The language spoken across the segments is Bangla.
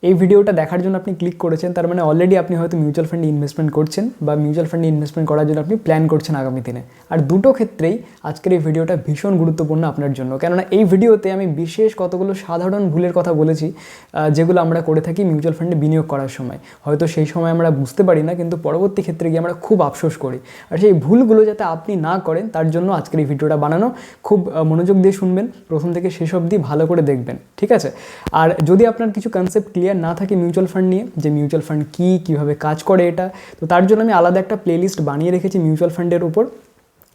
এই ভিডিওটা দেখার জন্য আপনি ক্লিক করেছেন, তার মানে অলরেডি আপনি হয়তো মিউচুয়াল ফান্ডে ইনভেস্টমেন্ট করছেন বা মিউচুয়াল ফান্ডে ইনভেস্টমেন্ট করার জন্য আপনি প্ল্যান করছেন আগামী দিনে। আর দুটো ক্ষেত্রেই আজকের এই ভিডিওটা ভীষণ গুরুত্বপূর্ণ আপনার জন্য, কেননা এই ভিডিওতে আমি বিশেষ কতগুলো সাধারণ ভুলের কথা বলেছি যেগুলো আমরা করে থাকি মিউচুয়াল ফান্ডে বিনিয়োগ করার সময়। হয়তো সেই সময় আমরা বুঝতে পারি না, কিন্তু পরবর্তী ক্ষেত্রে গিয়ে আমরা খুব আফসোস করি। আর সেই ভুলগুলো যাতে আপনি না করেন তার জন্য আজকের এই ভিডিওটা বানানো। খুব মনোযোগ দিয়ে শুনবেন, প্রথম থেকে শেষ অবধি ভালো করে দেখবেন, ঠিক আছে? আর যদি আপনার কিছু কনসেপ্ট ক্লিয়ার না থাকে মিউচুয়াল ফান্ড নিয়ে, যে মিউচুয়াল ফান্ড কী, কীভাবে কাজ করে এটা, তো তার জন্য আমি আলাদা একটা প্লেলিস্ট বানিয়ে রেখেছি মিউচুয়াল ফান্ডের উপর,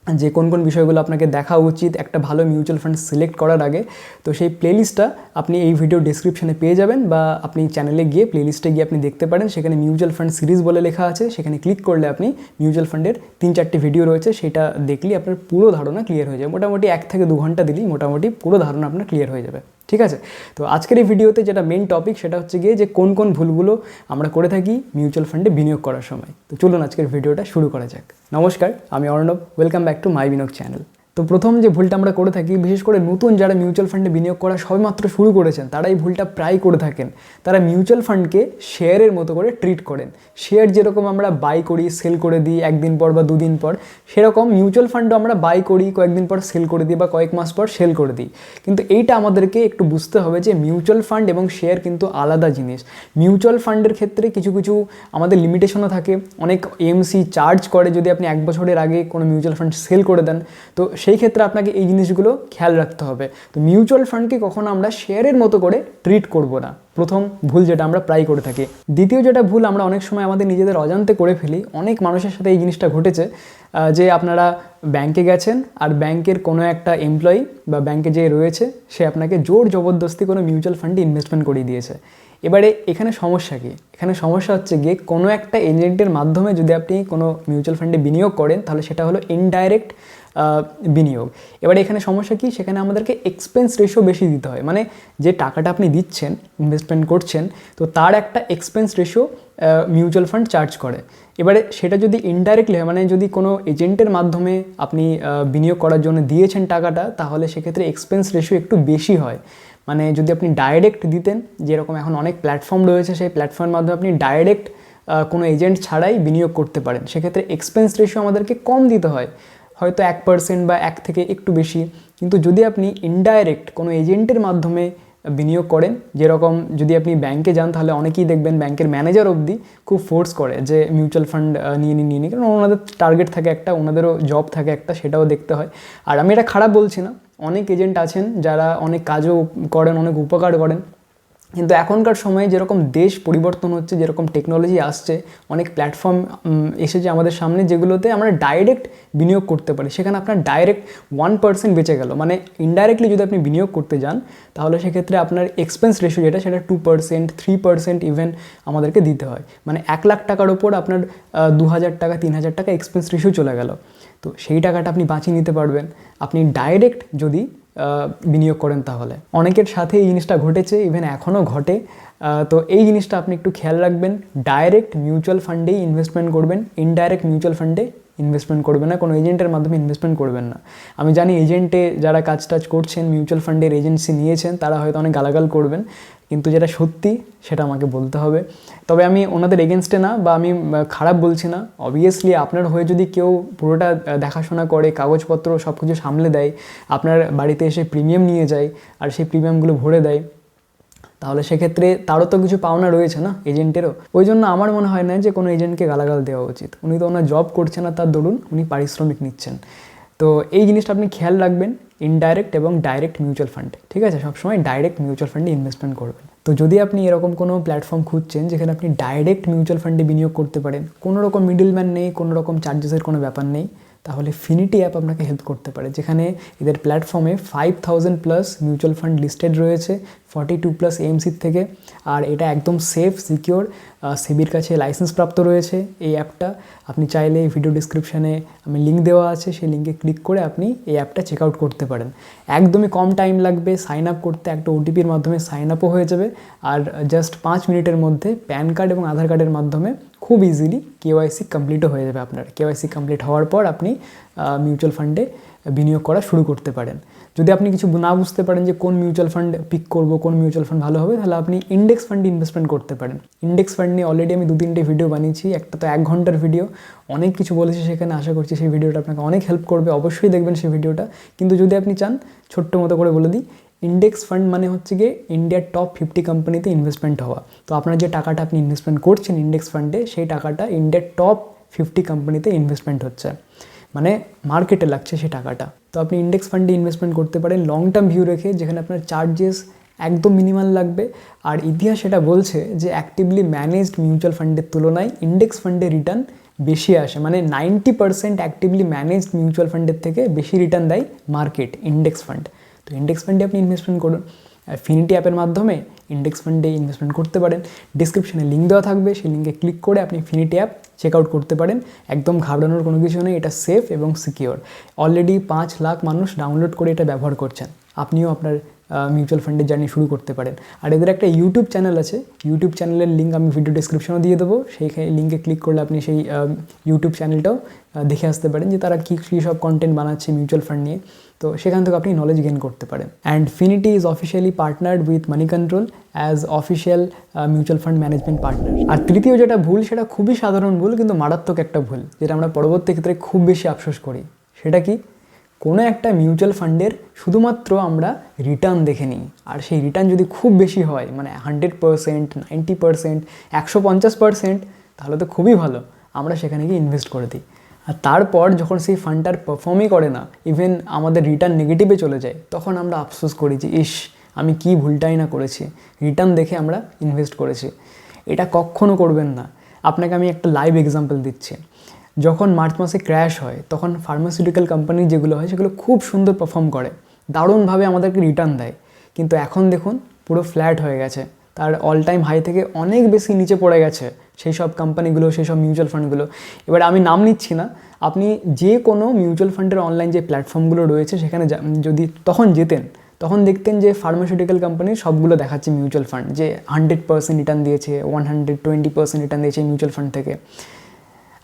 যে কোন কোন বিষয়গুলো আপনাকে দেখা উচিত একটা ভালো মিউচুয়াল ফান্ড সিলেক্ট করার আগে। তো সেই প্লেলিস্টটা আপনি এই ভিডিও ডেসক্রিপশনে পেয়ে যাবেন, বা আপনি চ্যানেলে গিয়ে প্লেলিস্টে গিয়ে আপনি দেখতে পারেন। সেখানে মিউচুয়াল ফান্ড সিরিজ বলে লেখা আছে, সেখানে ক্লিক করলে আপনি মিউচুয়াল ফান্ডের 3-4টি ভিডিও রয়েছে, সেটা দেখলেই আপনার পুরো ধারণা ক্লিয়ার হয়ে যাবে। মোটামুটি 1 থেকে 2 ঘন্টা দিলেই মোটামুটি পুরো ধারণা আপনার ক্লিয়ার হয়ে যাবে, ঠিক আছে? তো আজকের এই ভিডিওতে যেটা মেন টপিক সেটা হচ্ছে গিয়ে যে কোন কোন ভুলগুলো আমরা করে থাকি মিউচুয়াল ফান্ডে বিনিয়োগ করার সময়। তো চলুন আজকের ভিডিওটা শুরু করা যাক। নমস্কার, আমি Arnab, welcome back to my বিনিয়োগ চ্যানেল। তো প্রথম যে ভুলটা আমরা করে থাকি, বিশেষ করে নতুন যারা মিউচুয়াল ফান্ডে বিনিয়োগ করা সবেমাত্র শুরু করেছেন, তারা এই ভুলটা প্রায় করে থাকেন। তারা মিউচুয়াল ফান্ডকে শেয়ারের মতো করে ট্রিট করেন। শেয়ার যেরকম আমরা বাই করি, সেল করে দিই একদিন পর বা 2 দিন পর, সেরকম মিউচুয়াল ফান্ডও আমরা বাই করি, কয়েকদিন পর সেল করে দিই বা কয়েক মাস পর সেল করে দিই। কিন্তু এইটা আমাদেরকে একটু বুঝতে হবে যে মিউচুয়াল ফান্ড এবং শেয়ার কিন্তু আলাদা জিনিস। মিউচুয়াল ফান্ডের ক্ষেত্রে কিছু কিছু আমাদের লিমিটেশনও থাকে। অনেক এমসি চার্জ করে যদি আপনি 1 বছরের আগে কোনো মিউচুয়াল ফান্ড সেল করে দেন। তো সেই ক্ষেত্রে আপনাকে এই জিনিসগুলো খেয়াল রাখতে হবে। তো মিউচুয়াল ফান্ডকে কখনো আমরা শেয়ারের মতো করে ট্রিট করব না, প্রথম ভুল যেটা আমরা প্রায় করে থাকি। দ্বিতীয় যেটা ভুল আমরা অনেক সময় আমাদের নিজেদের অজান্তে করে ফেলি, অনেক মানুষের সাথে এই জিনিসটা ঘটেছে, যে আপনারা ব্যাংকে গেছেন আর ব্যাংকের কোনো একটা এমপ্লয়ি বা ব্যাংকে যে রয়েছে সে আপনাকে জোর জবরদস্তি কোনো মিউচুয়াল ফান্ডে ইনভেস্টমেন্ট করিয়ে দিয়েছে। এবারে এখানে সমস্যা কী? এখানে সমস্যা হচ্ছে গিয়ে কোনো একটা এজেন্টের মাধ্যমে যদি আপনি কোনো মিউচুয়াল ফান্ডে বিনিয়োগ করেন, তাহলে সেটা হলো ইনডাইরেক্ট বিনিয়োগ। এবারে এখানে সমস্যা কি? সেখানে আমাদেরকে এক্সপেন্স রেশিও বেশি দিতে হয়। মানে যে টাকাটা আপনি দিচ্ছেন, ইনভেস্টমেন্ট করছেন, তো তার একটা expense ratio mutual fund charge করে। এবারে সেটা যদি ইনডাইরেক্টলি হয়, মানে যদি কোনো এজেন্টের মাধ্যমে আপনি বিনিয়োগ করার জন্য দিয়েছেন টাকাটা, তাহলে সেক্ষেত্রে এক্সপেন্স রেশিও একটু বেশি হয়। মানে যদি আপনি ডাইরেক্ট দিতেন, যেরকম এখন অনেক প্ল্যাটফর্ম রয়েছে, সেই প্ল্যাটফর্মের মাধ্যমে আপনি ডাইরেক্ট কোনো এজেন্ট ছাড়াই বিনিয়োগ করতে পারেন, সেক্ষেত্রে এক্সপেন্স রেশিও আমাদেরকে কম দিতে হয়, হয়তো 1% বা 1 থেকে একটু বেশি। কিন্তু যদি আপনি ইনডাইরেক্ট কোনো এজেন্টের মাধ্যমে বিনিয়োগ করেন, যেরকম যদি আপনি ব্যাংকে যান, তাহলে অনেকেই দেখবেন ব্যাংকের ম্যানেজার অবধি খুব ফোর্স করে যে মিউচুয়াল ফান্ড নিয়ে নিই, কারণ ওনাদের টার্গেট থাকে একটা, ওনাদেরও জব থাকে একটা, সেটাও দেখতে হয়। আর আমি এটা খারাপ বলছি না, অনেক এজেন্ট আছেন যারা অনেক কাজও করেন, অনেক উপকার করেন। কিন্তু এখনকার সময়ে যেরকম দেশ পরিবর্তন হচ্ছে, যেরকম টেকনোলজি আসছে, অনেক প্ল্যাটফর্ম এসেছে আমাদের সামনে, যেগুলোতে আমরা ডাইরেক্ট বিনিয়োগ করতে পারি। সেখানে আপনার ডাইরেক্ট 1% বেঁচে গেল। মানে ইনডাইরেক্টলি যদি আপনি বিনিয়োগ করতে যান, তাহলে সেক্ষেত্রে আপনার এক্সপেন্স রেশিও যেটা, সেটা 2%, 3% ইভেন আমাদেরকে দিতে হয়। মানে 1 লাখ টাকার ওপর আপনার 2000 টাকা, 3000 টাকা এক্সপেন্স রেশিও চলে গেল। তো সেই টাকাটা আপনি বাঁচিয়ে নিতে পারবেন আপনি ডাইরেক্ট যদি বিনিয়োগ করেন। তাহলে অনেকের সাথে এই জিনিসটা ঘটেছে, ইভেন এখনও ঘটে। তো এই জিনিসটা আপনি একটু খেয়াল রাখবেন। ডাইরেক্ট মিউচুয়াল ফান্ডেই ইনভেস্টমেন্ট করবেন, ইনডাইরেক্ট মিউচুয়াল ফান্ডে ইনভেস্টমেন্ট করবেন না, কোনো এজেন্টের মাধ্যমে ইনভেস্টমেন্ট করবেন না। আমি জানি এজেন্টে যারা কাজ টাজ করছেন, মিউচুয়াল ফান্ডের এজেন্সি নিয়েছেন, তারা হয়তো অনেক গালাগাল করবেন, কিন্তু যেটা সত্যি সেটা আমাকে বলতে হবে। তবে আমি ওনাদের এগেনস্টে না, বা আমি খারাপ বলছি না। অবভিয়াসলি আপনার হয়ে যদি কেউ পুরোটা দেখাশোনা করে, কাগজপত্র সব কিছু সামলে দেয়, আপনার বাড়িতে এসে প্রিমিয়াম নিয়ে যায় আর সেই প্রিমিয়ামগুলো ভরে দেয়, তাহলে সেক্ষেত্রে তারও তো কিছু পাওনা রয়েছে না, এজেন্টেরও। ওই জন্য আমার মনে হয় না যে কোনো এজেন্টকে গালাগাল দেওয়া উচিত। উনি তো ওনার জব করছেন না, তার দরুন উনি পারিশ্রমিক নিচ্ছেন। তো এই জিনিসটা আপনি খেয়াল রাখবেন, ইনডাইরেক্ট এবং ডাইরেক্ট মিউচুয়াল ফান্ড, ঠিক আছে? সবসময় ডাইরেক্ট মিউচুয়াল ফান্ডে ইনভেস্টমেন্ট করবেন। তো যদি আপনি এরকম কোনো প্ল্যাটফর্ম খুঁজছেন যেখানে আপনি ডাইরেক্ট মিউচুয়াল ফান্ডে বিনিয়োগ করতে পারেন, কোনো রকম মিডলম্যান নেই, কোনো রকম চার্জেসের কোনো ব্যাপার নেই, তাহলে ফিনিটি অ্যাপ আপনাকে হেল্প করতে পারে, যেখানে এদের প্ল্যাটফর্মে 5000+ মিউচুয়াল ফান্ড লিস্টেড রয়েছে 42+ এএমসির থেকে। আর এটা একদম সেফ, সিকিওর, সেবির কাছে লাইসেন্স প্রাপ্ত রয়েছে এই অ্যাপটা। আপনি চাইলে এই ভিডিও ডিসক্রিপশানে আমি লিঙ্ক দেওয়া আছে, সেই লিঙ্কে ক্লিক করে আপনি এই অ্যাপটা চেক আউট করতে পারেন। একদমই কম টাইম লাগবে সাইন আপ করতে, একটা ওটিপির মাধ্যমে সাইন আপও হয়ে যাবে। আর জাস্ট 5 মিনিটের মধ্যে প্যান কার্ড এবং আধার কার্ডের মাধ্যমে খুব ইজিলি কেওয়াইসি কমপ্লিটও হয়ে যাবে আপনার। কেওয়াইসি কমপ্লিট হওয়ার পর আপনি মিউচুয়াল ফান্ডে বিনিয়োগ করা শুরু করতে পারেন। যদি আপনি কিছু না বুঝতে পারেন যে কোন মিউচুয়াল ফান্ড পিক করব, কোন মিউচুয়াল ফান্ড ভালো হবে, তাহলে আপনি ইন্ডেক্স ফান্ডে ইনভেস্টমেন্ট করতে পারেন। ইন্ডেক্স ফান্ড নিয়ে অলরেডি আমি 2-3টে ভিডিও বানিয়েছি, একটা তো 1 ঘন্টার ভিডিও, অনেক কিছু বলেছি সেখানে। আশা করছি সেই ভিডিওটা আপনাকে অনেক হেল্প করবে, অবশ্যই দেখবেন সেই ভিডিওটা। কিন্তু যদি আপনি চান, ছোট্ট মতো করে বলে দিই, ইন্ডেক্স ফান্ড মানে হচ্ছে গিয়ে ইন্ডিয়ার টপ 50 কোম্পানিতে ইনভেস্টমেন্ট হওয়া। তো আপনার যে টাকাটা আপনি ইনভেস্টমেন্ট করছেন ইন্ডেক্স ফান্ডে, সেই টাকাটা ইন্ডিয়ার টপ 50 কোম্পানিতে ইনভেস্টমেন্ট হচ্ছে, মানে মার্কেটে লাগছে সেই টাকাটা। তো আপনি ইন্ডেক্স ফান্ডে ইনভেস্টমেন্ট করতে পারেন লং টার্ম ভিউ রেখে, যেখানে আপনার চার্জেস একদম মিনিমাল লাগবে। আর ইতিহাস এটা বলছে যে অ্যাক্টিভলি ম্যানেজড মিউচুয়াল ফান্ডের তুলনায় ইন্ডেক্স ফান্ডে রিটার্ন বেশি আসে, মানে 90% অ্যাক্টিভলি ম্যানেজড মিউচুয়াল ফান্ডের থেকে বেশি রিটার্ন দেয় মার্কেট ইন্ডেক্স ফান্ড। তো ইন্ডেক্স ফান্ডে আপনি ইনভেস্টমেন্ট করুন, ফিনিটি অ্যাপের মাধ্যমে ইন্ডেক্স ফান্ডে ইনভেস্টমেন্ট করতে পারেন। ডিসক্রিপশনে লিঙ্ক দেওয়া থাকবে, সেই লিঙ্কে ক্লিক করে আপনি ফিনিটি অ্যাপ চেক আউট করতে পারেন। একদম ঘাবড়ানোর কোনো কিছু নেই, এটা সেফ এবং সিকিওর। অলরেডি 5 লাখ মানুষ ডাউনলোড করে এটা ব্যবহার করছেন। আপনিও আপনার মিউচুয়াল ফান্ডের জার্নি শুরু করতে পারেন। আর এদের একটা ইউটিউব চ্যানেল আছে, ইউটিউব চ্যানেলের লিঙ্ক আমি ভিডিও ডিসক্রিপশনেও দিয়ে দেবো। সেই লিঙ্কে ক্লিক করলে আপনি সেই ইউটিউব চ্যানেলটাও দেখে আসতে পারেন যে তারা কী সব কন্টেন্ট বানাচ্ছে মিউচুয়াল ফান্ড নিয়ে। তো সেখান থেকে আপনি নলেজ গেইন করতে পারেন। And Finity is officially partnered with Money Control as official mutual fund management partner. আর তৃতীয় যেটা ভুল, সেটা খুবই সাধারণ ভুল কিন্তু মারাত্মক একটা ভুল, যেটা আমরা পরবর্তী ক্ষেত্রে খুব বেশি আফসোস করি। সেটা কি, কোনো একটা মিউচুয়াল ফান্ডের শুধুমাত্র আমরা রিটার্ন দেখে নিই, আর সেই রিটার্ন যদি খুব বেশি হয়, মানে 100%, 90%, 150%, তাহলে তো খুবই ভালো, আমরা সেখানে গিয়ে ইনভেস্ট করে দিই। আর তারপর যখন সেই ফান্ডটার পারফর্মই করে না, ইভেন আমাদের রিটার্ন নেগেটিভে চলে যায়, তখন আমরা আফসোস করি যে ইস, আমি কি ভুলটাই না করেছি, রিটার্ন দেখে আমরা ইনভেস্ট করেছি। এটা কখনও করবেন না। আপনাকে আমি একটা লাইভ এক্সাম্পল দিচ্ছি। যখন মার্চ মাসে ক্র্যাশ হয়, তখন ফার্মাসিউটিক্যাল কোম্পানি যেগুলো হয় সেগুলো খুব সুন্দর পারফর্ম করে, দারুণভাবে আমাদেরকে রিটার্ন দেয়। কিন্তু এখন দেখুন পুরো ফ্ল্যাট হয়ে গেছে, তার অল টাইম হাই থেকে অনেক বেশি নিচে পড়ে গেছে সেই সব কোম্পানিগুলো, সেই সব মিউচুয়াল ফান্ডগুলো। এবার আমি নাম নিচ্ছি না, আপনি যে কোনো মিউচুয়াল ফান্ডের অনলাইন যে প্ল্যাটফর্মগুলো রয়েছে সেখানে যদি তখন যেতেন, তখন দেখতেন যে ফার্মাসিউটিক্যাল কোম্পানির সবগুলো দেখাচ্ছে মিউচুয়াল ফান্ড যে 100% রিটার্ন দিয়েছে, 120% রিটার্ন দিয়েছে মিউচুয়াল ফান্ড থেকে।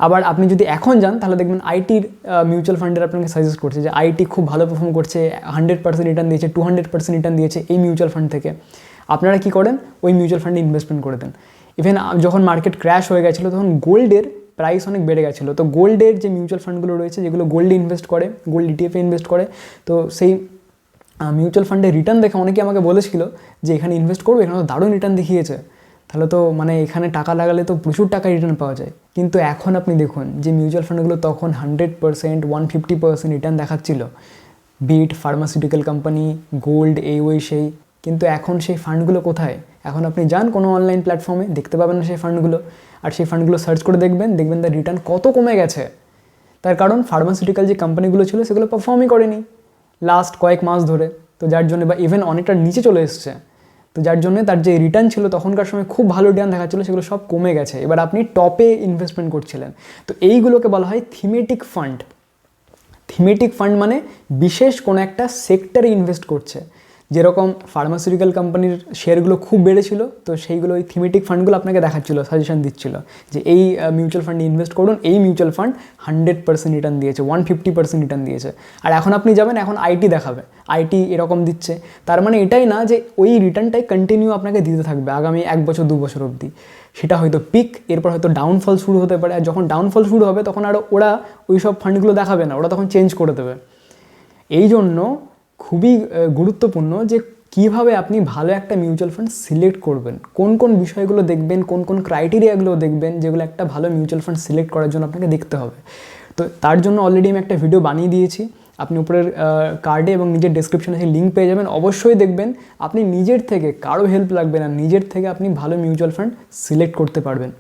আবার আপনি যদি এখন যান তাহলে দেখবেন আইটির মিউচুয়াল ফান্ডের আপনাকে সাজেস্ট করছে যে আইটি খুব ভালো পারফর্ম করছে, 100% রিটার্ন দিয়েছে, 200% রিটার্ন দিয়েছে এই মিউচুয়াল ফান্ড থেকে। আপনারা কী করেন, ওই মিউচুয়াল ফান্ডে ইনভেস্টমেন্ট করে দেন। ইভেন যখন মার্কেট ক্র্যাশ হয়ে গেছিলো তখন গোল্ডের প্রাইস অনেক বেড়ে গেছিলো। তো গোল্ডের যে মিউচুয়াল ফান্ডগুলো রয়েছে যেগুলো গোল্ডে ইনভেস্ট করে, গোল্ড ইটিএফে ইনভেস্ট করে, তো সেই মিউচুয়াল ফান্ডের রিটার্ন দেখে অনেকে আমাকে বলেছিল যে এখানে ইনভেস্ট করবো, এখানে তো দারুণ রিটার্ন দেখিয়েছে, তাহলে তো মানে এখানে টাকা লাগালে তো প্রচুর টাকা রিটার্ন পাওয়া যায়। কিন্তু এখন আপনি দেখুন যে মিউচুয়াল ফান্ডগুলো তখন 100%, 150% রিটার্ন দেখাচ্ছিল, বিট ফার্মাসিউটিক্যাল কোম্পানি, গোল্ড, এই ওই সেই। কিন্তু এখন সেই ফান্ডগুলো কোথায়? এখন আপনি যান কোনো অনলাইন প্ল্যাটফর্মে, দেখতে পাবেন না সেই ফান্ডগুলো। আর সেই ফান্ডগুলো সার্চ করে দেখবেন তার রিটার্ন কত কমে গেছে। তার কারণ ফার্মাসিউটিক্যাল যে কোম্পানিগুলো ছিল সেগুলো পারফর্মই করেনি লাস্ট কয়েক মাস ধরে। তো যার জন্য, বা ইভেন অনেকটা নিচে চলে এসছে, তো যার জন্য তার যে রিটার্ন ছিল তখনকার সময় খুব ভালো রিটার্ন দেখাচ্ছিলো, সেগুলো সব কমে গেছে। এবার আপনি টপে ইনভেস্টমেন্ট করছিলেন। তো এইগুলোকে বলা হয় থিমেটিক ফান্ড। থিমেটিক ফান্ড মানে বিশেষ কোনো একটা সেক্টরে ইনভেস্ট করছে। যেরকম ফার্মাসিউটিক্যাল কোম্পানির শেয়ারগুলো খুব বেড়েছিল, তো সেইগুলো ওই থিমেটিক ফান্ডগুলো আপনাকে দেখাচ্ছিলো, সাজেশন দিচ্ছিল যে এই মিউচুয়াল ফান্ডে ইনভেস্ট করুন, এই মিউচুয়াল ফান্ড 100% রিটার্ন দিয়েছে, 150% রিটার্ন দিয়েছে। আর এখন আপনি যাবেন, এখন আইটি দেখাবে, আইটি এরকম দিচ্ছে। তার মানে এটাই না যে ওই রিটার্নটাই কন্টিনিউ আপনাকে দিতে থাকবে আগামী 1 বছর 2 বছর অবধি। সেটা হয়তো পিক, এরপর হয়তো ডাউনফল শুরু হতে পারে। আর যখন ডাউনফল শুরু হবে তখন আর ওরা ওই সব ফান্ডগুলো দেখাবে না, ওরা তখন চেঞ্জ করে দেবে। এই জন্য খুবই গুরুত্বপূর্ণ যে কীভাবে আপনি ভালো একটা মিউচুয়াল ফান্ড সিলেক্ট করবেন, কোন কোন বিষয়গুলো দেখবেন, কোন কোন ক্রাইটেরিয়াগুলো দেখবেন, যেগুলো একটা ভালো মিউচুয়াল ফান্ড সিলেক্ট করার জন্য আপনাকে দেখতে হবে। তো তার জন্য অলরেডি আমি একটা ভিডিও বানিয়ে দিয়েছি, আপনি উপরের কার্ডে এবং নিজের ডেসক্রিপশনে সেই লিঙ্ক পেয়ে যাবেন। অবশ্যই দেখবেন, আপনি নিজের থেকে, কারো হেল্প লাগবে না, নিজের থেকে আপনি ভালো মিউচুয়াল ফান্ড সিলেক্ট করতে পারবেন।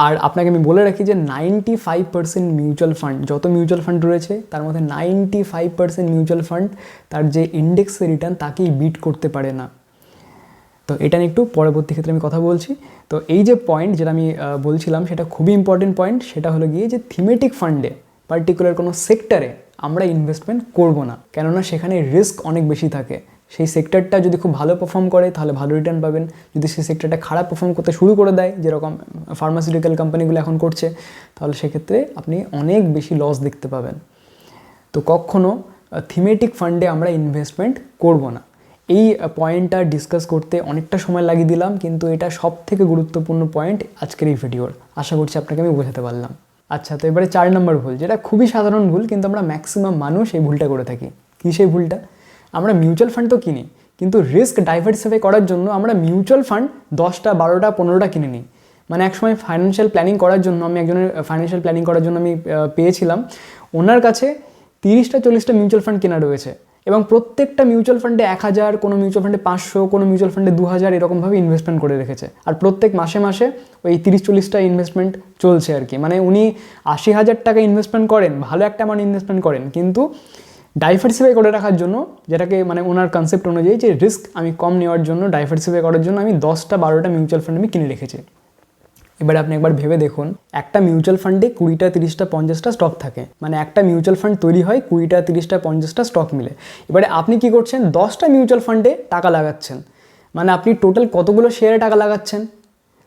আর আপনাকে আমি বলে রাখি যে 95% মিউচুয়াল ফান্ড, যত মিউচুয়াল ফান্ড রয়েছে তার মধ্যে 95% মিউচুয়াল ফান্ড তার যে ইন্ডেক্সের রিটার্ন তাকেই বিট করতে পারে না। তো এটা নিয়ে একটু পরবর্তী ক্ষেত্রে আমি কথা বলছি। তো এই যে পয়েন্ট যেটা আমি বলছিলাম সেটা খুবই ইম্পর্টেন্ট পয়েন্ট, সেটা হলো গিয়ে যে থিমেটিক ফান্ডে পার্টিকুলার কোনো সেক্টরে আমরা ইনভেস্টমেন্ট করব না, কেননা সেখানে রিস্ক অনেক বেশি থাকে। সেই সেক্টরটা যদি খুব ভালো পারফর্ম করে তাহলে ভালো রিটার্ন পাবেন। যদি সেই সেক্টরটা খারাপ পারফর্ম করতে শুরু করে দেয়, যেরকম ফার্মাসিউটিক্যাল কোম্পানিগুলো এখন করছে, তাহলে সেক্ষেত্রে আপনি অনেক বেশি লস দেখতে পাবেন। তো কখনও থিমেটিক ফান্ডে আমরা ইনভেস্টমেন্ট করব না। এই পয়েন্টটা ডিসকাস করতে অনেকটা সময় লাগিয়ে দিলাম, কিন্তু এটা সব থেকে গুরুত্বপূর্ণ পয়েন্ট আজকের এই ভিডিওর। আশা করছি আপনাকে আমি বোঝাতে পারলাম। আচ্ছা, তো এবারে 4 নম্বর ভুল, যেটা খুবই সাধারণ ভুল, কিন্তু আমরা ম্যাক্সিমাম মানুষ এই ভুলটা করে থাকি। কী সেই ভুলটা? আমরা মিউচুয়াল ফান্ড তো কিনি, কিন্তু রিস্ক ডাইভার্সিফাই করার জন্য আমরা মিউচুয়াল ফান্ড 10টা 12টা 15টা কিনে নিই। মানে একসময় ফাইন্যান্সিয়াল প্ল্যানিং করার জন্য আমি একজনের ফাইন্যান্সিয়াল প্ল্যানিং করার জন্য আমি পেয়েছিলাম, ওনার কাছে 30টা 40টা মিউচুয়াল ফান্ড কেনা রয়েছে, এবং প্রত্যেকটা মিউচুয়াল ফান্ডে 1000, কোনো মিউচুয়াল ফান্ডে 500, কোনো মিউচুয়াল ফান্ডে 2000 এরকমভাবে ইনভেস্টমেন্ট করে রেখেছে। আর প্রত্যেক মাসে মাসে ওই 30-40টা ইনভেস্টমেন্ট চলছে আর কি। মানে উনি 80,000 টাকা ইনভেস্টমেন্ট করেন, ভালো একটা অ্যামাউন্ট ইনভেস্টমেন্ট করেন, কিন্তু ডাইভার্সিফাই করে রাখার জন্য, যেটাকে মানে ওনার কনসেপ্ট অনুযায়ী যে রিস্ক আমি কম নেওয়ার জন্য, ডাইভার্সিফাই করার জন্য আমি 10টা 12টা মিউচুয়াল ফান্ড আমি কিনে রেখেছি। এবারে আপনি একবার ভেবে দেখুন, একটা মিউচুয়াল ফান্ডে 20টা 30টা 50টা স্টক থাকে, মানে একটা মিউচুয়াল ফান্ড তৈরি হয় 20টা 30টা 50টা স্টক মিলে। এবারে আপনি কি করছেন? 10টা মিউচুয়াল ফান্ডে টাকা লাগাচ্ছেন, মানে আপনি টোটাল কতগুলো শেয়ারে টাকা লাগাচ্ছেন?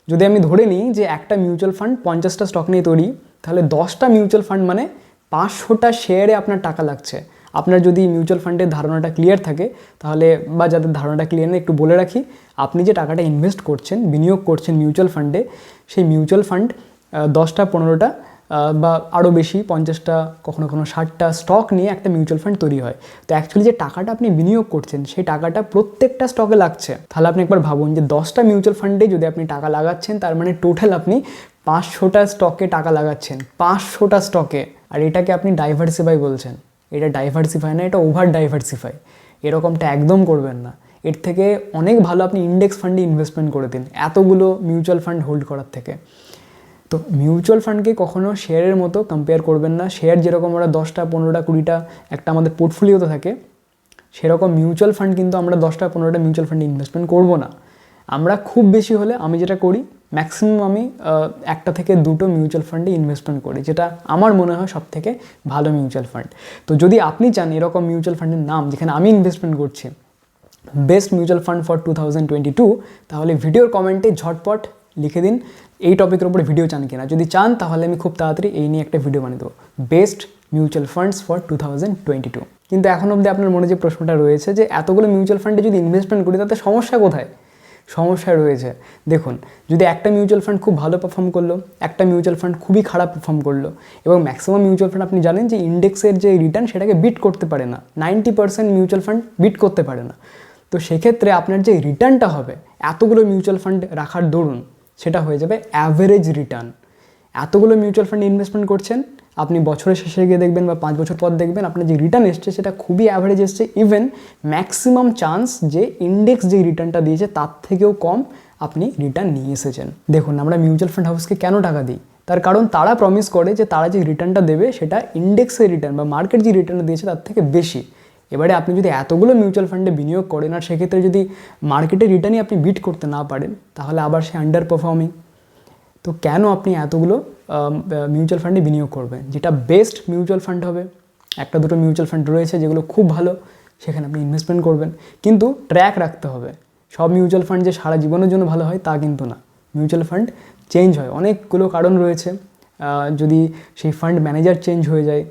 যদি আমি ধরে নিই যে একটা মিউচুয়াল ফান্ড 50টা স্টক নিয়ে তৈরি, তাহলে 10টা মিউচুয়াল ফান্ড মানে 500টা শেয়ারে আপনার টাকা লাগছে। আপনার যদি মিউচুয়াল ফান্ডের ধারণাটা ক্লিয়ার থাকে তাহলে, বা যাদের ধারণাটা ক্লিয়ার নেই, একটু বলে রাখি, আপনি যে টাকাটা ইনভেস্ট করছেন, বিনিয়োগ করছেন মিউচুয়াল ফান্ডে, সেই মিউচুয়াল ফান্ড 10টা 15টা বা আরও বেশি 50টা, কখনো কখনো 60টা স্টক নিয়ে একটা মিউচুয়াল ফান্ড তৈরি হয়। তো অ্যাকচুয়ালি যে টাকাটা আপনি বিনিয়োগ করছেন, সেই টাকাটা প্রত্যেকটা স্টকে লাগছে। তাহলে আপনি একবার ভাবুন যে 10টা মিউচুয়াল ফান্ডে যদি আপনি টাকা লাগাচ্ছেন, তার মানে টোটাল আপনি 500টা স্টকে টাকা লাগাচ্ছেন, 500টা স্টকে। আর এটাকে আপনি ডাইভার্সিফাই বলছেন। এটা ডাইভার্সিফাই না, এটা ওভার ডাইভার্সিফাই। এরকমটা একদম করবেন না। এর থেকে অনেক ভালো আপনি ইন্ডেক্স ফান্ডে ইনভেস্টমেন্ট করে দিন এতগুলো মিউচুয়াল ফান্ড হোল্ড করার থেকে। তো মিউচুয়াল ফান্ডকে কখনো শেয়ারের মতো কম্পেয়ার করবেন না। শেয়ার যেরকম আমরা 10টা 15টা 20টা একটা আমাদের পোর্টফোলিওতে থাকে, সেরকম মিউচুয়াল ফান্ড কিন্তু আমরা 10টা 15টা মিউচুয়াল ফান্ডে ইনভেস্টমেন্ট করব না। আমরা খুব বেশি হলে, আমি যেটা করি ম্যাক্সিমাম, আমি একটা থেকে দুটো মিউচুয়াল ফান্ডে ইনভেস্টমেন্ট করি, যেটা আমার মনে হয় সব থেকে ভালো মিউচুয়াল ফান্ড। তো যদি আপনি চান এরকম মিউচুয়াল ফান্ডের নাম যেখানে আমি ইনভেস্টমেন্ট করছি, বেস্ট মিউচুয়াল ফান্ড ফর 2022, তাহলে ভিডিওর কমেন্টে ঝটপট লিখে দিন এই টপিকের উপরে ভিডিও চান কিনা। যদি চান তাহলে আমি খুব তাড়াতাড়ি এই নিয়ে একটা ভিডিও বানিয়ে দেবো, বেস্ট মিউচুয়াল ফান্ডস ফর 2022। কিন্তু এখন অবধি আপনার মনে যে প্রশ্নটা রয়েছে যে এতগুলো মিউচুয়াল ফান্ডে যদি ইনভেস্টমেন্ট করি তাতে সমস্যা কোথায়? সমস্যা রয়েছে। দেখুন, যদি একটা মিউচুয়াল ফান্ড খুব ভালো পারফর্ম করলো, একটা মিউচুয়াল ফান্ড খুবই খারাপ পারফর্ম করলো, এবং ম্যাক্সিমাম মিউচুয়াল ফান্ড আপনি জানেন যে ইন্ডেক্সের যে রিটার্ন সেটাকে বিট করতে পারে না, 90% মিউচুয়াল ফান্ড বিট করতে পারে না। তো সেক্ষেত্রে আপনার যে রিটার্নটা হবে এতগুলো মিউচুয়াল ফান্ড রাখার দরুন, সেটা হয়ে যাবে অ্যাভারেজ রিটার্ন। এতগুলো মিউচুয়াল ফান্ডে ইনভেস্টমেন্ট করছেন, আপনি বছরের শেষে গিয়ে দেখবেন বা 5 বছর পর দেখবেন আপনার যে রিটার্ন এসছে সেটা খুবই অ্যাভারেজ এসছে। ইভেন ম্যাক্সিমাম চান্স যে ইন্ডেক্স যে রিটার্নটা দিয়েছে তার থেকেও কম আপনি রিটার্ন নিয়ে এসেছেন। দেখুন, আমরা মিউচুয়াল ফান্ড হাউসকে কেন টাকা দিই? তার কারণ তারা প্রমিস করে যে তারা যে রিটার্নটা দেবে সেটা ইন্ডেক্সের রিটার্ন বা মার্কেট যে রিটার্নটা দিয়েছে তার থেকে বেশি। এবারে আপনি যদি এতগুলো মিউচুয়াল ফান্ডে বিনিয়োগ করেন আর সেক্ষেত্রে যদি মার্কেটের রিটার্নই আপনি বিট করতে না পারেন, তাহলে আবার সে আন্ডার পারফর্মিং। তো কেন আপনি এতগুলো মিউচুয়াল ফান্ডে বিনিয়োগ করবেন? যেটা বেস্ট মিউচুয়াল ফান্ড হবে, একটা দুটো মিউচুয়াল ফান্ড রয়েছে যেগুলো খুব ভালো, সেখানে আপনি ইনভেস্টমেন্ট করবেন, কিন্তু ট্র্যাক রাখতে হবে। সব মিউচুয়াল ফান্ড যে সারা জীবনের জন্য ভালো হয় তা কিন্তু না। মিউচুয়াল ফান্ড চেঞ্জ হয়, অনেকগুলো কারণ রয়েছে। যদি সেই ফান্ড ম্যানেজার চেঞ্জ হয়ে যায়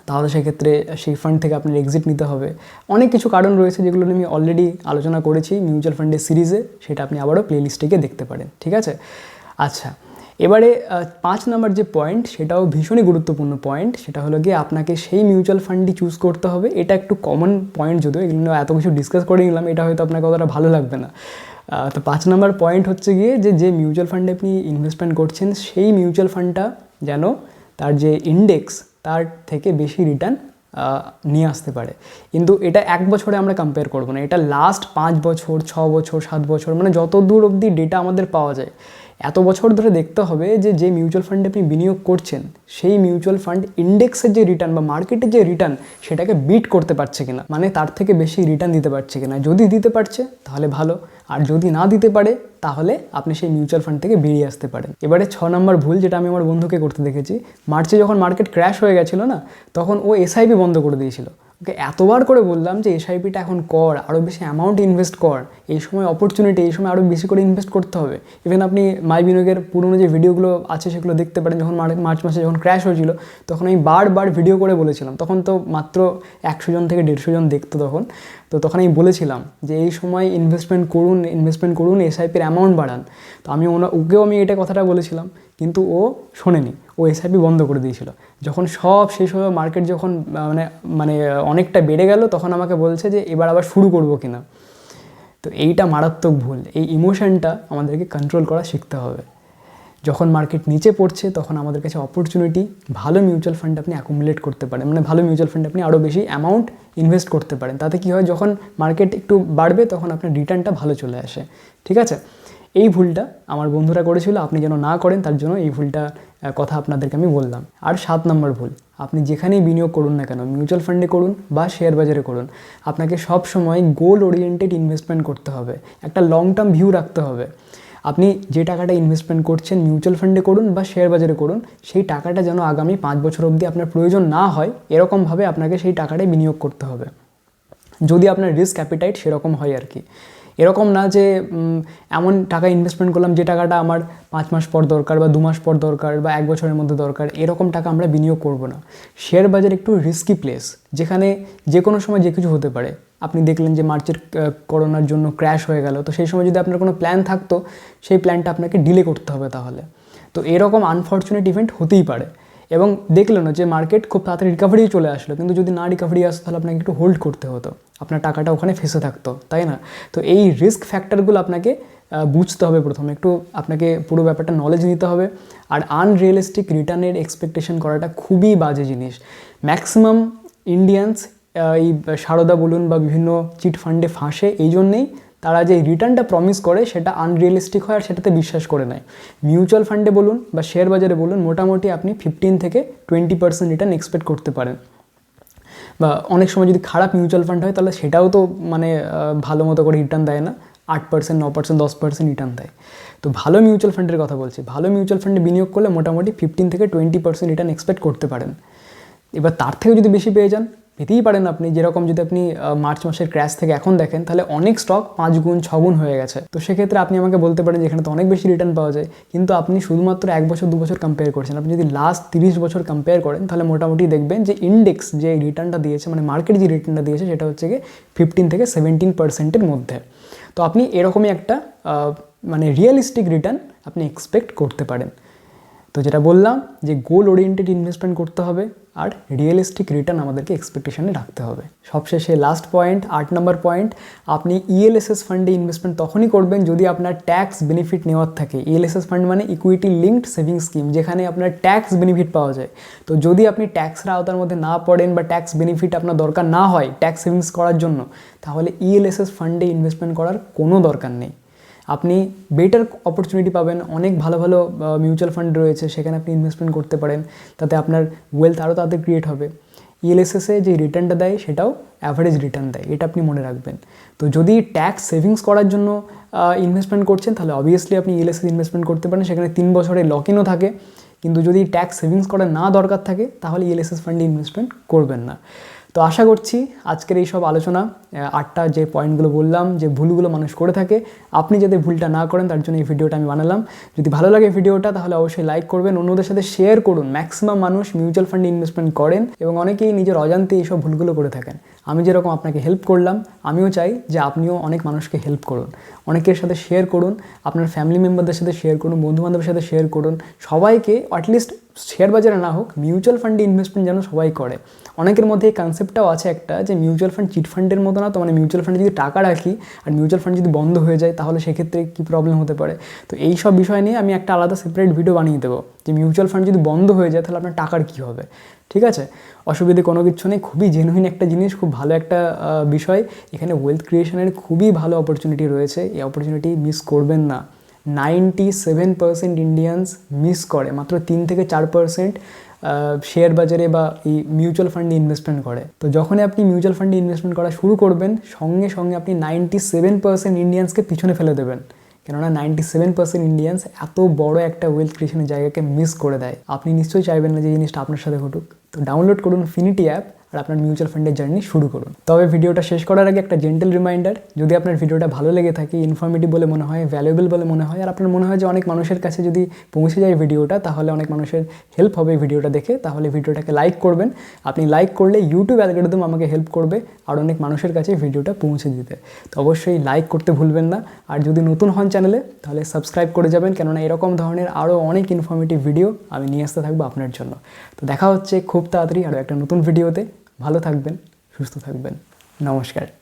তাহলে সেক্ষেত্রে সেই ফান্ড থেকে আপনার এক্সিট নিতে হবে। অনেক কিছু কারণ রয়েছে যেগুলো আমি অলরেডি আলোচনা করেছি মিউচুয়াল ফান্ডের সিরিজে, সেটা আপনি আবারও প্লেলিস্টে গিয়ে দেখতে পারেন। ঠিক আছে? আচ্ছা, এবারে 5 নম্বর যে পয়েন্ট, সেটাও ভীষণই গুরুত্বপূর্ণ পয়েন্ট, সেটা হলো গিয়ে আপনাকে সেই মিউচুয়াল ফান্ডই চুজ করতে হবে। এটা একটু কমন পয়েন্ট, যদিও এগুলো এত কিছু ডিসকাস করে নিলাম, এটা হয়তো আপনার কতটা ভালো লাগবে না। তো 5 নম্বর পয়েন্ট হচ্ছে গিয়ে যে মিউচুয়াল ফান্ডে আপনি ইনভেস্টমেন্ট করছেন সেই মিউচুয়াল ফান্ডটা যেন তার যে ইন্ডেক্স তার থেকে বেশি রিটার্ন নিয়ে আসতে পারে। কিন্তু এটা 1 বছরে আমরা কম্পেয়ার করবো না, এটা লাস্ট 5 বছর 6 বছর 7 বছর, মানে যত দূর অবধি ডেটা আমাদের পাওয়া যায় এত বছর ধরে দেখতে হবে যে মিউচুয়াল ফান্ডে আপনি বিনিয়োগ করছেন সেই মিউচুয়াল ফান্ড ইন্ডেক্সের যে রিটার্ন বা মার্কেটের যে রিটার্ন সেটাকে বিট করতে পারছে কিনা, মানে তার থেকে বেশি রিটার্ন দিতে পারছে কিনা। যদি দিতে পারছে তাহলে ভালো, আর যদি না দিতে পারে তাহলে আপনি সেই মিউচুয়াল ফান্ড থেকে বেরিয়ে আসতে পারেন। এবারে 6 নম্বর ভুল, যেটা আমি আমার বন্ধুকে করতে দেখেছি, মার্চে যখন মার্কেট ক্র্যাশ হয়ে গেছিলো না, তখন ও এসআইপি বন্ধ করে দিয়েছিল। ওকে এতবার করে বললাম যে এসআইপিটা এখন কর, আরও বেশি অ্যামাউন্ট ইনভেস্ট কর, এই সময় অপরচুনিটি, এই সময় আরও বেশি করে ইনভেস্ট করতে হবে। ইভেন আপনি মাই বিনিয়োগের পুরনো যে ভিডিওগুলো আছে সেগুলো দেখতে পারেন। যখন মার্চ মাসে যখন ক্র্যাশ হয়েছিল তখন আমি বারবার ভিডিও করে বলেছিলাম, তখন তো মাত্র 100 জন থেকে 150 জন দেখতো তখন আমি বলেছিলাম যে এই সময় ইনভেস্টমেন্ট করুন, এসআইপির অ্যামাউন্ট বাড়ান। তো ওকেও আমি এটা কথাটা বলেছিলাম, কিন্তু ও শোনেনি, ও এসআইপি বন্ধ করে দিয়েছিল। যখন সব শেষ হয়ে মার্কেট যখন মানে অনেকটা বেড়ে গেল, তখন আমাকে বলছে যে এবার আবার শুরু করবো কিনা। তো এইটা মারাত্মক ভুল। এই ইমোশনটা আমাদেরকে কন্ট্রোল করা শিখতে হবে। যখন মার্কেট নিচে পড়ছে তখন আমাদের কাছে অপরচুনিটি, ভালো মিউচুয়াল ফান্ড আপনি অ্যাকুমুলেট করতে পারেন, মানে ভালো মিউচুয়াল ফান্ডে আপনি আরও বেশি অ্যামাউন্ট ইনভেস্ট করতে পারেন। তাতে কী হয়, যখন মার্কেট একটু বাড়বে তখন আপনার রিটার্নটা ভালো চলে আসে। ঠিক আছে, এই ভুলটা আমার বন্ধুরা করেছিল, আপনি যেন না করেন তার জন্য এই ভুলটা কথা আপনাদেরকে আমি বললাম। আর 7 নম্বর ভুল, আপনি যেখানেই বিনিয়োগ করুন না কেন, মিউচুয়াল ফান্ডে করুন বা শেয়ার বাজারে করুন, আপনাকে সব সময় গোল ওরিয়েন্টেড ইনভেস্টমেন্ট করতে হবে, একটা লং টার্ম ভিউ রাখতে হবে। আপনি যে টাকাটা ইনভেস্টমেন্ট করছেন মিউচুয়াল ফান্ডে করুন বা শেয়ার বাজারে করুন, সেই টাকাটা যেন আগামী 5 বছর অবধি আপনার প্রয়োজন না হয়, এরকমভাবে আপনাকে সেই টাকাটাই বিনিয়োগ করতে হবে, যদি আপনার রিস্ক অ্যাপিটাইট সেরকম হয় আর কি। এরকম না যে এমন টাকা ইনভেস্টমেন্ট করলাম যে টাকাটা আমার 5 মাস পর দরকার বা 2 মাস পর দরকার বা 1 বছরের মধ্যে দরকার, এরকম টাকা আমরা বিনিয়োগ করব না। শেয়ার বাজার একটু রিস্কি প্লেস, যেখানে যে কোনো সময় যে কিছু হতে পারে। আপনি দেখলেন যে মার্চের করোনার জন্য ক্র্যাশ হয়ে গেল, তো সেই সময় যদি আপনার কোনো প্ল্যান থাকতো, সেই প্ল্যানটা আপনাকে ডিলে করতে হবে তাহলে। তো এরকম আনফর্চুনেট ইভেন্ট হতেই পারে। এবং দেখলেন যে মার্কেট খুব তাড়াতাড়ি রিকভারি চলে আসলো, কিন্তু যদি না রিকভারি আসতো তাহলে আপনাকে একটু হোল্ড করতে হতো, আপনার টাকাটা ওখানে ফেসে থাকতো, তাই না? তো এই রিস্ক ফ্যাক্টরগুলো আপনাকে বুঝতে হবে প্রথমে, একটু আপনাকে পুরো ব্যাপারটা নলেজ নিতে হবে। আর আনরিয়েলিস্টিক রিটার্নের এক্সপেকটেশন করাটা খুবই বাজে জিনিস। ম্যাক্সিমাম ইন্ডিয়ানস এই সারদা বলুন বা বিভিন্ন চিট ফান্ডে ফাঁসে এই জন্যেই, তারা যে রিটার্নটা প্রমিস করে সেটা আনরিয়েলিস্টিক হয় আর সেটাতে বিশ্বাস করে নেয়। মিউচুয়াল ফান্ডে বলুন বা শেয়ার বাজারে বলুন, মোটামুটি আপনি 15 থেকে 20% রিটার্ন এক্সপেক্ট করতে পারেন। বা অনেক সময় যদি খারাপ মিউচুয়াল ফান্ড হয় তাহলে সেটাও তো মানে ভালো মতো করে রিটার্ন দেয় না, 8%, 9%, 10% রিটার্ন দেয়। তো ভালো মিউচুয়াল ফান্ডের কথা বলছি, ভালো মিউচুয়াল ফান্ডে বিনিয়োগ করলে মোটামুটি 15 থেকে 20% রিটার্ন এক্সপেক্ট করতে পারেন। এবার তার থেকেও যদি বেশি পেয়ে যান, পেতেই পারেন আপনি। যেরকম যদি আপনি মার্চ মাসের ক্র্যাশ থেকে এখন দেখেন, তাহলে অনেক স্টক 5 গুণ 6 গুণ হয়ে গেছে। তো সেক্ষেত্রে আপনি আমাকে বলতে পারেন যে এখানে তো অনেক বেশি রিটার্ন পাওয়া যায়, কিন্তু আপনি শুধুমাত্র 1 বছর 2 বছর কম্পেয়ার করছেন। আপনি যদি লাস্ট 30 বছর কম্পেয়ার করেন তাহলে মোটামুটি দেখবেন যে ইন্ডেক্স যে রিটার্নটা দিয়েছে, মানে মার্কেট যে রিটার্নটা দিয়েছে, সেটা হচ্ছে গিয়ে 15 থেকে 17%-এর মধ্যে। তো আপনি এরকমই একটা মানে রিয়েলিস্টিক রিটার্ন আপনি এক্সপেক্ট করতে পারেন। তো যেটা বললাম যে গোল ওরিয়েন্টেড ইনভেস্টমেন্ট করতে হবে আর রিয়েলিস্টিক রিটার্ন আমাদেরকে এক্সপেকটেশনে রাখতে হবে। সবশেষে লাস্ট পয়েন্ট, 8 নম্বর পয়েন্ট, আপনি ইএলএসএস ফান্ডে ইনভেস্টমেন্ট তখনই করবেন যদি আপনার ট্যাক্স বেনিফিট নেওয়ার থাকে। ইএলএসএস ফান্ড মানে ইকুইটি লিঙ্কড সেভিং স্কিম, যেখানে আপনার ট্যাক্স বেনিফিট পাওয়া যায়। তো যদি আপনি ট্যাক্সের আওতার মধ্যে না পড়েন বা ট্যাক্স বেনিফিট আপনার দরকার না হয় ট্যাক্স সেভিংস করার জন্য, তাহলে ইএলএসএস ফান্ডে ইনভেস্টমেন্ট করার কোনো দরকার নেই। আপনি বেটার অপরচুনিটি পাবেন, অনেক ভালো ভালো মিউচুয়াল ফান্ড রয়েছে, সেখানে আপনি ইনভেস্টমেন্ট করতে পারেন, তাতে আপনার ওয়েলথ আরও তাড়াতাড়ি ক্রিয়েট হবে। ইএলএসএসে যে রিটার্নটা দেয় সেটাও অ্যাভারেজ রিটার্ন দেয়, এটা আপনি মনে রাখবেন। তো যদি ট্যাক্স সেভিংস করার জন্য ইনভেস্টমেন্ট করছেন, তাহলে অবভিয়াসলি আপনি ইএলএসএস ইনভেস্টমেন্ট করতে পারেন, সেখানে 3 বছরের লক ইনও থাকে। কিন্তু যদি ট্যাক্স সেভিংস করার না দরকার থাকে, তাহলে ইএলএসএস ফান্ডে ইনভেস্টমেন্ট করবেন না। তো আশা করছি আজকের এই সব আলোচনা, 8টা যে পয়েন্টগুলো বললাম, যে ভুলগুলো মানুষ করে থাকে, আপনি যাতে ভুলটা না করেন তার জন্য এই ভিডিওটা আমি বানালাম। যদি ভালো লাগে ভিডিওটা তাহলে অবশ্যই লাইক করবেন, অন্যদের সাথে শেয়ার করুন। ম্যাক্সিমাম মানুষ মিউচুয়াল ফান্ডে ইনভেস্টমেন্ট করেন এবং অনেকেই নিজের অজান্তে এইসব ভুলগুলো করে থাকেন। আমি যেরকম আপনাকে হেল্প করলাম, আমিও চাই যে আপনিও অনেক মানুষকে হেল্প করুন, অনেকের সাথে শেয়ার করুন, আপনার ফ্যামিলি মেম্বারদের সাথে শেয়ার করুন, বন্ধুবান্ধবের সাথে শেয়ার করুন। সবাইকে অ্যাটলিস্ট শেয়ার বাজারে না হোক, মিউচুয়াল ফান্ডে ইনভেস্টমেন্ট যেন সবাই করে। অনেকের মধ্যে এই কনসেপ্টটাও আছে একটা, যে মিউচুয়াল ফান্ড চিট ফান্ডের মতো না তো, মানে মিউচুয়াল ফান্ডে যদি টাকা রাখি আর মিউচুয়াল ফান্ড যদি বন্ধ হয়ে যায় তাহলে সেক্ষেত্রে কী প্রবলেম হতে পারে। তো এই সব বিষয় নিয়ে আমি একটা আলাদা সেপারেট ভিডিও বানিয়ে দেবো, যে মিউচুয়াল ফান্ড যদি বন্ধ হয়ে যায় তাহলে আপনার টাকার কী হবে। ঠিক আছে, অসুবিধে কোনো কিছু নেই, খুবই জেনুইন একটা জিনিস, খুব ভালো একটা বিষয়। এখানে ওয়েলথ ক্রিয়েশনের খুবই ভালো অপরচুনিটি রয়েছে, এই অপরচুনিটি মিস করবেন না। 97% ইন্ডিয়ানস মিস করে, মাত্র 3 থেকে 4% শেয়ার বাজারে বা এই মিউচুয়াল ফান্ডে ইনভেস্টমেন্ট করে। তো যখনই আপনি মিউচুয়াল ফান্ডে ইনভেস্টমেন্ট করা শুরু করবেন, সঙ্গে সঙ্গে আপনি 97% ইন্ডিয়ানসকে পিছনে ফেলে দেবেন, কেননা 97% ইন্ডিয়ানস এত বড় একটা ওয়েলথ ক্রিয়েশনের জায়গাকে মিস করে দেয়। আপনি নিশ্চয়ই চাইবেন না যে জিনিসটা আপনার সাথে ঘটুক। তো ডাউনলোড করুন ফিনিটি অ্যাপ আর আপনার মিউচুয়াল ফান্ডের জার্নি শুরু করুন। তবে ভিডিওটা শেষ করার আগে একটা জেন্টেল রিমাইন্ডার, যদি আপনার ভিডিওটা ভালো লেগে থাকে, ইনফরমেটিভ বলে মনে হয়, ভ্যালুয়েবল বলে মনে হয়, আর আপনার মনে হয় যে অনেক মানুষের কাছে যদি পৌঁছে যায় ভিডিওটা, তাহলে অনেক মানুষের হেল্প হবে ভিডিওটা দেখে, তাহলে ভিডিওটাকে লাইক করবেন। আপনি লাইক করলে ইউটিউব অ্যালগরিদম আমাকে হেল্প করবে আর অনেক মানুষের কাছে ভিডিওটা পৌঁছে দিতে। তো অবশ্যই লাইক করতে ভুলবেন না। আর যদি নতুন হন চ্যানেলে, তাহলে সাবস্ক্রাইব করে যাবেন, কেননা এরকম ধরনের আরও অনেক ইনফরমেটিভ ভিডিও আমি নিয়ে আসতে থাকবো আপনার জন্য। তো দেখা হচ্ছে খুব তাড়াতাড়ি আরও একটা নতুন ভিডিওতে। ভালো থাকবেন, সুস্থ থাকবেন। নমস্কার।